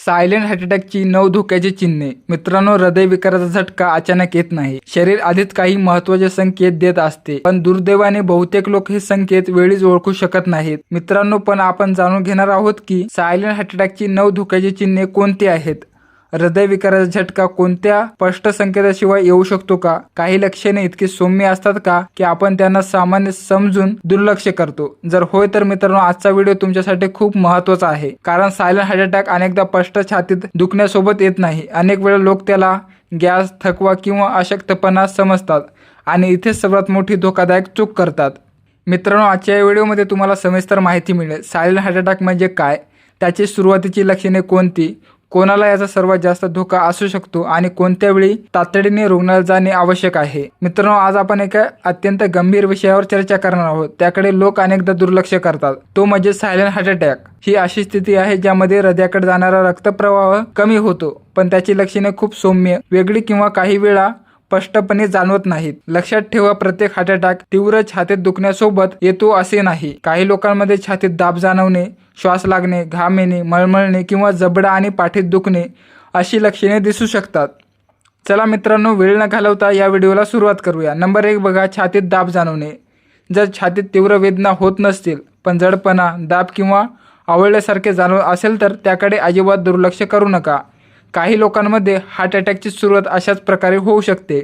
Silent heart अटॅकची 9 धोक्याची चिन्हे. मित्रांनो, हृदयविकाराचा झटका अचानक येत नाही. शरीर आधीच काही महत्त्वाचे संकेत देत असते, पण दुर्दैवाने बहुतेक लोक हे संकेत वेळीच ओळखू शकत नाहीत. मित्रांनो, पण आपण जाणून घेणार आहोत की सायलेंट हार्ट अटॅकची 9 धोक्याची चिन्हे कोणती आहेत. हृदयविकाराचा झटका कोणत्या स्पष्ट संकेताशिवाय येऊ शकतो का? काही लक्षणे इतकी सौम्य असतात का की आपण त्यांना सामान्य समजून दुर्लक्ष करतो? जर होय तर मित्रांनो, आजचा व्हिडिओ तुमच्यासाठी खूप महत्त्वाचा आहे. कारण सायलेंट हार्ट अटॅक अनेकदा स्पष्ट छातीत दुखण्यासोबत येत नाही. अनेक वेळा लोक त्याला गॅस, थकवा किंवा अशक्तपणा समजतात आणि इथेच सर्वात मोठी धोकादायक चूक करतात. मित्रांनो, आजच्या या व्हिडिओमध्ये तुम्हाला सविस्तर माहिती मिळेल. सायलेंट हार्ट अटॅक म्हणजे काय, त्याची सुरुवातीची लक्षणे कोणती, कोणाला याचा सर्वात जास्त धोका असू शकतो आणि कोणत्या वेळी तातडीने रुग्णालयात जाणे आवश्यक आहे. मित्रांनो, आज आपण एका अत्यंत गंभीर विषयावर चर्चा करणार आहोत. त्याकडे लोक अनेकदा दुर्लक्ष करतात. तो म्हणजे सायलेंट हार्ट अटॅक. ही अशी स्थिती आहे ज्यामध्ये हृदयाकडे जाणारा रक्तप्रवाह कमी होतो, पण त्याची लक्षणे खूप सौम्य, वेगळी किंवा काही वेळा स्पष्टपणे जाणवत नाहीत. लक्षात ठेवा, प्रत्येक हार्ट अटॅक तीव्र छातीत दुखण्यासोबत येतो असे नाही. काही लोकांमध्ये छातीत दाब जाणवणे, श्वास लागणे, घाम येणे, मळमळणे किंवा जबडा आणि पाठीत दुखणे अशी लक्षणे दिसू शकतात. चला मित्रांनो, वेळ न घालवता या व्हिडिओला सुरुवात करूया. नंबर 1 बघा, छातीत दाब जाणवणे. जर छातीत तीव्र वेदना होत नसतील, पण जडपणा, दाब किंवा आवळल्यासारखे जाणवत असेल तर त्याकडे अजिबात दुर्लक्ष करू नका. काही लोकांमध्ये हार्ट अटॅकची सुरुवात अशाच प्रकारे होऊ शकते.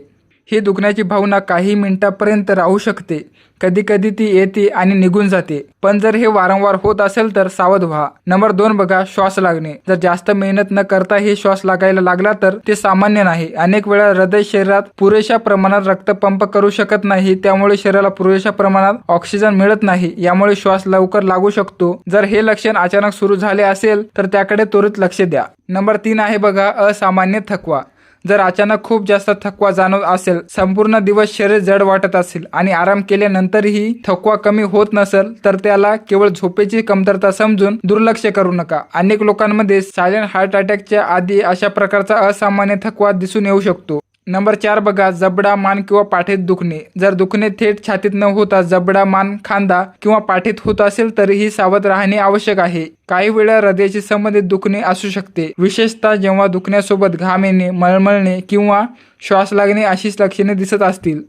ही दुखण्याची भावना काही मिनिटांपर्यंत राहू शकते. कधी कधी ती येते आणि निघून जाते, पण जर हे वारंवार होत असेल तर सावध व्हा. नंबर 2 बघा, श्वास लागणे. जर जास्त मेहनत न करता हे श्वास लागायला लागला तर ते सामान्य नाही. अनेक वेळा हृदय शरीरात पुरेशा प्रमाणात रक्त पंप करू शकत नाही, त्यामुळे शरीराला पुरेशा प्रमाणात ऑक्सिजन मिळत नाही. यामुळे श्वास लवकर लागू शकतो. जर हे लक्षण अचानक सुरू झाले असेल तर त्याकडे त्वरित लक्ष द्या. नंबर 3 आहे बघा, असामान्य थकवा. जर अचानक खूप जास्त थकवा जाणवत असेल, संपूर्ण दिवस शरीर जड वाटत असेल आणि आराम केल्यानंतरही थकवा कमी होत नसेल तर त्याला केवळ झोपेची कमतरता समजून दुर्लक्ष करू नका. अनेक लोकांमध्ये सायलेंट हार्ट अटॅकच्या आधी अशा प्रकारचा असामान्य थकवा दिसून येऊ शकतो. नंबर 4 बघा, जबडा, मान किंवा पाठीत दुखणे. जर दुखणे थेट छातीत न होता जबडा, मान, खांदा किंवा पाठीत होत असेल तरीही सावध राहणे आवश्यक आहे. काही वेळा हृदयाशी संबंधित दुखणे असू शकते, विशेषतः जेव्हा दुखण्यासोबत घाम येणे, मळमळणे किंवा श्वास लागणे अशीच लक्षणे दिसत असतील.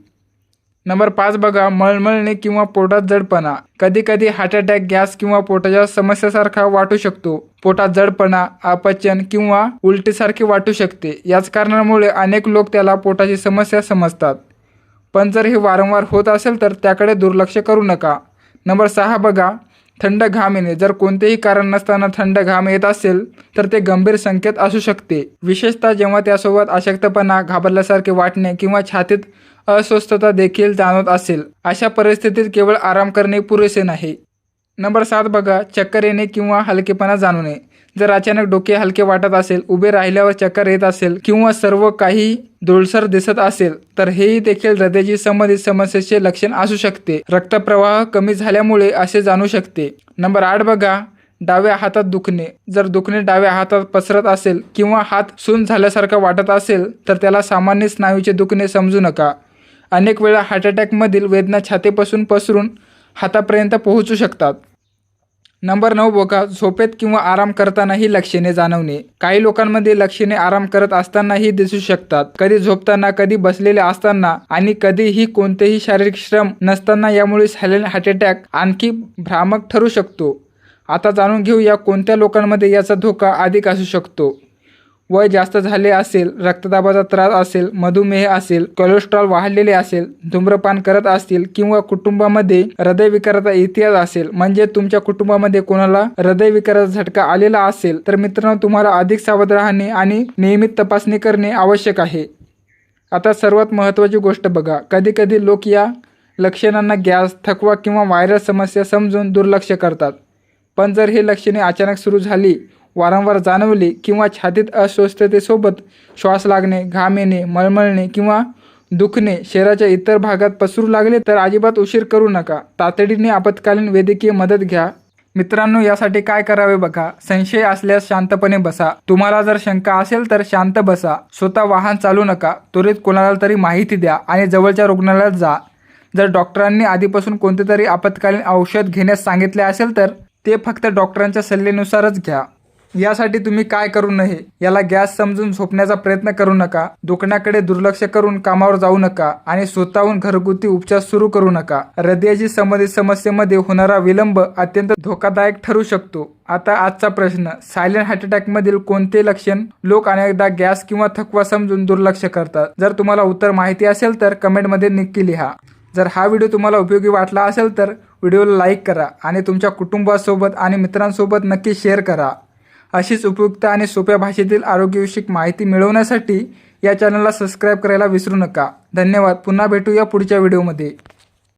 नंबर 5 बघा, मळमळणे किंवा पोटात जडपणा. कधी कधी हार्ट अटॅक गॅस किंवा पोटाच्या समस्येसारखा वाटू शकतो. पोटात जडपणा, अपचन किंवा उलटीसारखे वाटू शकते. याच कारणामुळे अनेक लोक त्याला पोटाची समस्या समजतात, पण जर हे वारंवार होत असेल तर त्याकडे दुर्लक्ष करू नका. नंबर 6 बघा, थंड घाम येणे. जर कोणतेही कारण नसताना थंड घाम येत असेल तर ते गंभीर संकेत असू शकते, विशेषतः जेव्हा त्यासोबत अशक्तपणा, घाबरल्यासारखे वाटणे किंवा छातीत अस्वस्थता देखील जाणवत असेल. अशा परिस्थितीत केवळ आराम करणे पुरेसे नाही. नंबर 7 बघा, चक्कर येणे किंवा हलकेपणा जाणवणे. जर अचानक डोके हलके वाटत असेल, उभे राहिल्यावर चक्कर येत असेल किंवा सर्व काही धूळसर दिसत असेल तर हेही देखील हृदयाशी संबंधित समस्येचे लक्षण असू शकते. रक्तप्रवाह कमी झाल्यामुळे असे जाणू शकते. नंबर 8 बघा, डाव्या हातात दुखणे. जर दुखणे डाव्या हातात पसरत असेल किंवा हात सून झाल्यासारखा वाटत असेल तर त्याला सामान्य स्नायूचे दुखणे समजू नका. अनेक वेळा हार्ट अटॅकमधील वेदना छातीपासून पसरून हातापर्यंत पोहोचू शकतात. नंबर 9 बघा, झोपेत किंवा आराम करतानाही लक्षणे जाणवणे. काही लोकांमध्ये लक्षणे आराम करत असतानाही दिसू शकतात, कधी झोपताना, कधी बसलेले असताना आणि कधीही कोणतेही शारीरिक श्रम नसताना. यामुळे सायलेंट हार्ट अटॅक आणखी भ्रामक ठरू शकतो. आता जाणून घेऊया कोणत्या लोकांमध्ये याचा धोका अधिक असू शकतो. वय जास्त झाले असेल, रक्तदाबाचा त्रास असेल, मधुमेह असेल, कोलेस्ट्रॉल वाढलेले असेल, धूम्रपान करत असतील किंवा कुटुंबामध्ये हृदयविकाराचा इतिहास असेल, म्हणजे तुमच्या कुटुंबामध्ये कोणाला हृदयविकाराचा झटका आलेला असेल तर मित्रांनो, तुम्हाला अधिक सावध राहणे आणि नियमित तपासणी करणे आवश्यक आहे. आता सर्वात महत्त्वाची गोष्ट बघा, कधी कधी लोक या लक्षणांना गॅस, थकवा किंवा व्हायरल समस्या समजून दुर्लक्ष करतात, पण जर हे लक्षणे अचानक सुरू झाली, वारंवार जाणवली किंवा छातीत अस्वस्थतेसोबत श्वास लागणे, घाम येणे, मळमळणे किंवा दुखणे शरीराच्या इतर भागात पसरू लागले तर अजिबात उशीर करू नका. तातडीने आपत्कालीन वैद्यकीय मदत घ्या. मित्रांनो, यासाठी काय करावे बघा. संशय असल्यास शांतपणे बसा. तुम्हाला जर शंका असेल तर शांत बसा. स्वतः वाहन चालू नका. त्वरित कोणाला तरी माहिती द्या आणि जवळच्या रुग्णालयात जा. जर डॉक्टरांनी आधीपासून कोणते तरी आपत्कालीन औषध घेण्यास सांगितले असेल तर ते फक्त डॉक्टरांच्या सल्ल्यानुसारच घ्या. यासाठी तुम्ही काय करू नये? याला गॅस समजून झोपण्याचा प्रयत्न करू नका, दुखण्याकडे दुर्लक्ष करून कामावर जाऊ नका आणि स्वतःहून घरगुती उपचार सुरू करू नका. हृदयाशी संबंधित समस्येमध्ये होणारा विलंब अत्यंत धोकादायक ठरू शकतो. आता आजचा प्रश्न, सायलेंट हार्ट अटॅक मधील कोणते लक्षण लोक अनेकदा गॅस किंवा थकवा समजून दुर्लक्ष करतात? जर तुम्हाला उत्तर माहिती असेल तर कमेंटमध्ये नक्की लिहा. जर हा व्हिडिओ तुम्हाला उपयोगी वाटला असेल तर व्हिडिओला लाईक करा आणि तुमच्या कुटुंबासोबत आणि मित्रांसोबत नक्की शेअर करा. अशीच उपयुक्त आणि सोप्या भाषेतील आरोग्यविषयक माहिती मिळवण्यासाठी या चॅनलला सबस्क्राईब करायला विसरू नका. धन्यवाद. पुन्हा भेटूया पुढच्या व्हिडिओमध्ये.